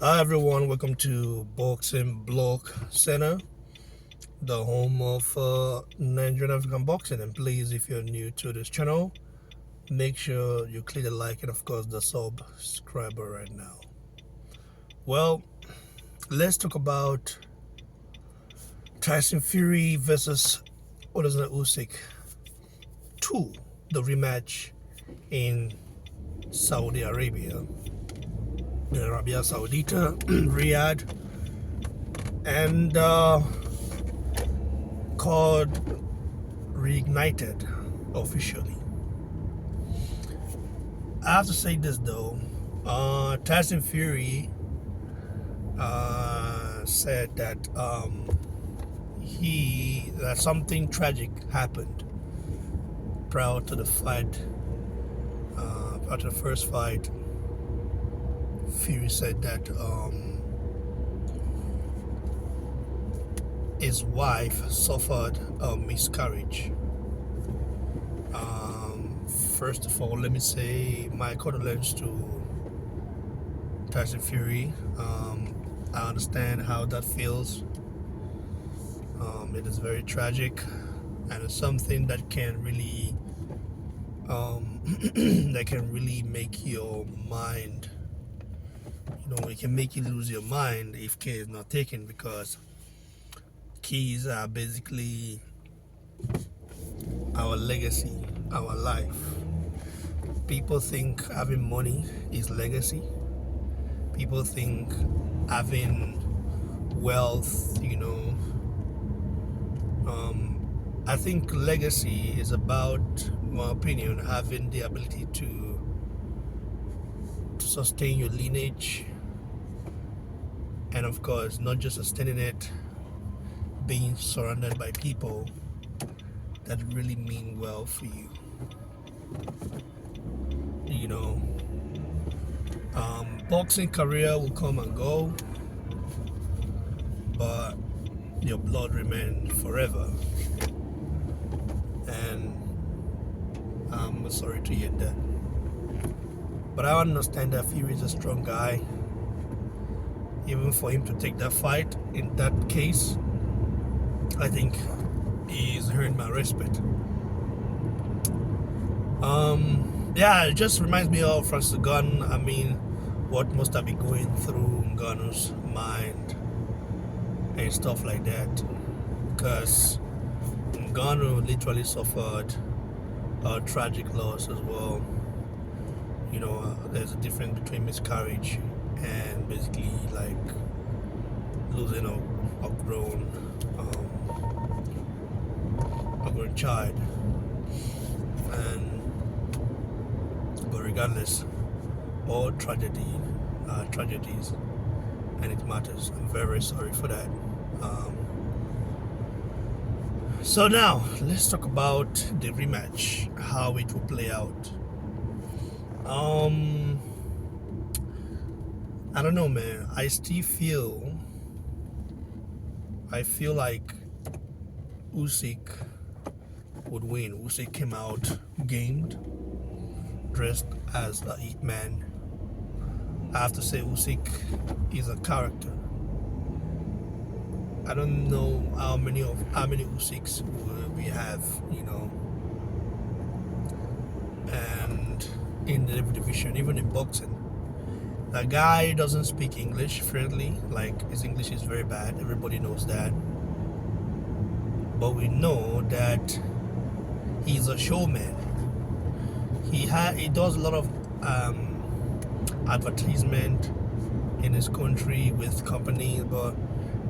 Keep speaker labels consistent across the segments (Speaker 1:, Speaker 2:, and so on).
Speaker 1: Hi everyone, welcome to Boxing Blog Center, the home of Nigerian African boxing. And please, if you're new to this channel, make sure you click the like and of course the subscriber right now. Well, let's talk about Tyson Fury versus Oleksandr Usyk 2, the rematch in Saudi Arabia, Arabia Saudita, Riyadh, and called reignited officially. I have to say this though. Tyson Fury said that that something tragic happened prior to the fight. Prior to the first fight, Fury said that his wife suffered a miscarriage. First of all, let me say my condolences to Tyson Fury. I understand how that feels. It is very tragic, and it's something that can really, that can really make your mind. It can make you lose your mind if care is not taken, because keys are basically our legacy, our life. People think having money is legacy. People think having wealth, I think legacy is about, in my opinion, having the ability to sustain your lineage, and of course, not just sustaining it, being surrounded by people that really mean well for you. Boxing career will come and go, but your blood remains forever. And I'm sorry to hear that. But I understand that Fury is a strong guy. Even for him to take that fight in that case, I think he's earned my respect. Yeah, it just reminds me of Francis Ngannou. I mean, what must have been going through Ngannou's mind and stuff like that, because Ngannou literally suffered a tragic loss as well. There's a difference between miscarriage and basically like losing a grown child. But regardless, all tragedies, and it matters. I'm very, very sorry for that. So now let's talk about the rematch, how it will play out. I don't know, man. I feel like Usyk would win. Usyk came out gamed, dressed as a hitman. I have to say Usyk is a character. I don't know how many Usyks we have, and in the division, even in boxing. The guy doesn't speak English friendly, like his English is very bad. Everybody knows that. But we know that he's a showman. He does a lot of advertisement in his country with companies, but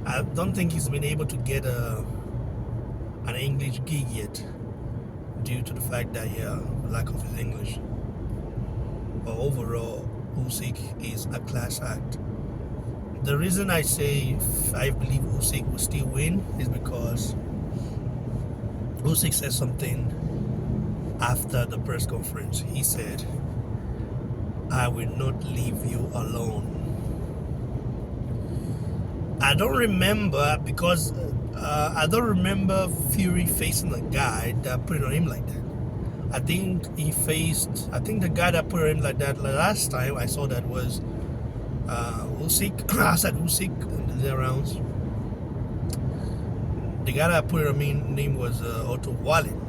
Speaker 1: I don't think he's been able to get an English gig yet, due to the fact that lack of his English. But overall, Usyk is a class act. The reason I say I believe Usyk will still win is because Usyk said something after the press conference. He said, "I will not leave you alone." I don't remember, because I don't remember Fury facing a guy that put it on him like that. I think the guy that put him like that last time I saw that was Usyk, I said Usyk in the later rounds. The guy that I put her name was Otto Wallin.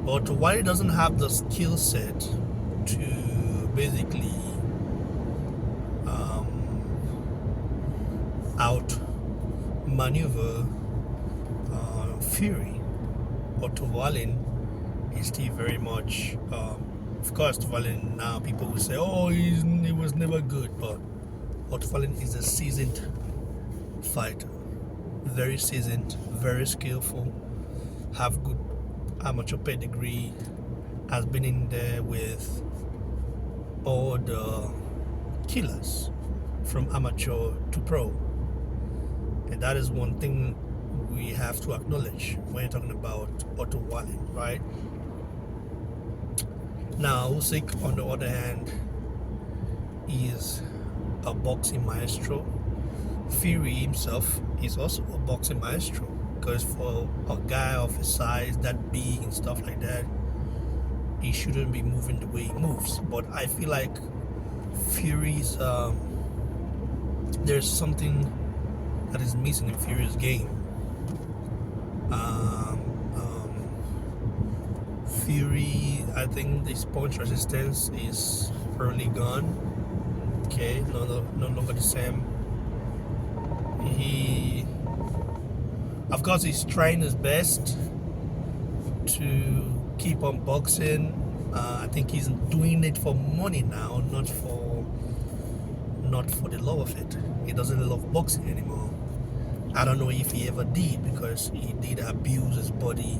Speaker 1: Otto Wallin doesn't have the skill set to basically out maneuver Fury. Otto Wallin is still very much, of course, Wallin now people will say, oh, he was never good, but Otto Wallin is a seasoned fighter, very seasoned, very skillful, have good amateur pedigree, has been in there with all the killers from amateur to pro. And that is one thing we have to acknowledge when you're talking about Otto Wallin, right? Now, Usyk, on the other hand, is a boxing maestro. Fury himself is also a boxing maestro, because for a guy of his size, that big and stuff like that, he shouldn't be moving the way he moves. But I feel like Fury's there's something that is missing in Fury's game. Fury, I think his punch resistance is early gone. Okay, no longer the same. He, of course, he's trying his best to keep on boxing. I think he's doing it for money now, not for the love of it. He doesn't love boxing anymore. I don't know if he ever did, because he did abuse his body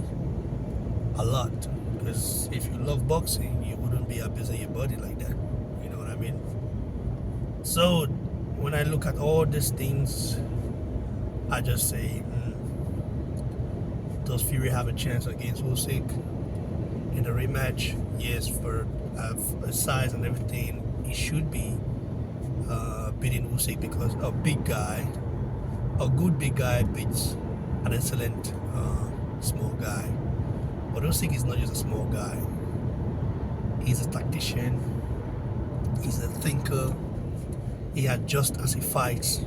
Speaker 1: a lot. Because if you love boxing, you wouldn't be abusing your body like that. You know what I mean? So when I look at all these things, I just say, does Fury have a chance against Usyk in the rematch? Yes, for size and everything, he should be beating Usyk, because a big guy, a good big guy, beats an excellent small guy. But Usyk is not just a small guy. He's a tactician. He's a thinker. He adjusts as he fights.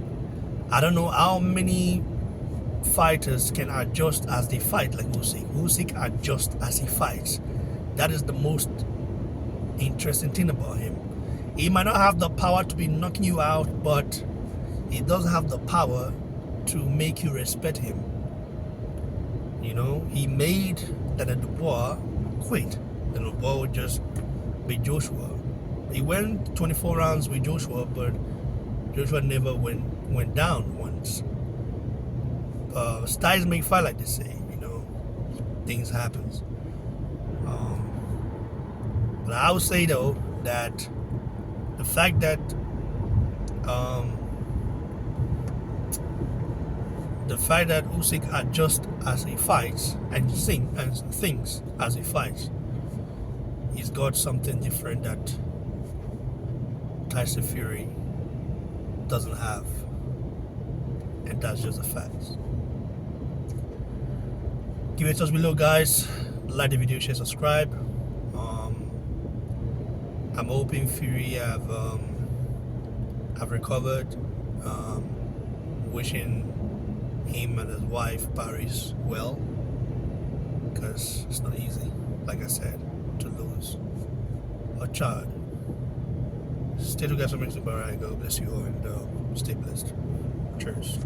Speaker 1: I don't know how many fighters can adjust as they fight like Usyk. Usyk adjusts as he fights. That is the most interesting thing about him. He might not have the power to be knocking you out, but he does have the power to make you respect him. You know, he made Daniel Dubois quit. Daniel Dubois would just beat Joshua. He went 24 rounds with Joshua, but Joshua never went down once. Styles make fight, like they say. You know, things happens. But I would say though that the fact that Usyk adjusts as he fights and thinks as he fights, he's got something different that Tyson Fury doesn't have, and that's just a fact. Give it a touch below, guys. Like the video, share, subscribe. I'm hoping Fury have recovered. Wishing him and his wife Paris well, because it's not easy, like I said, to lose a child. Stay together, make some God bless you all, and stay blessed. Cheers.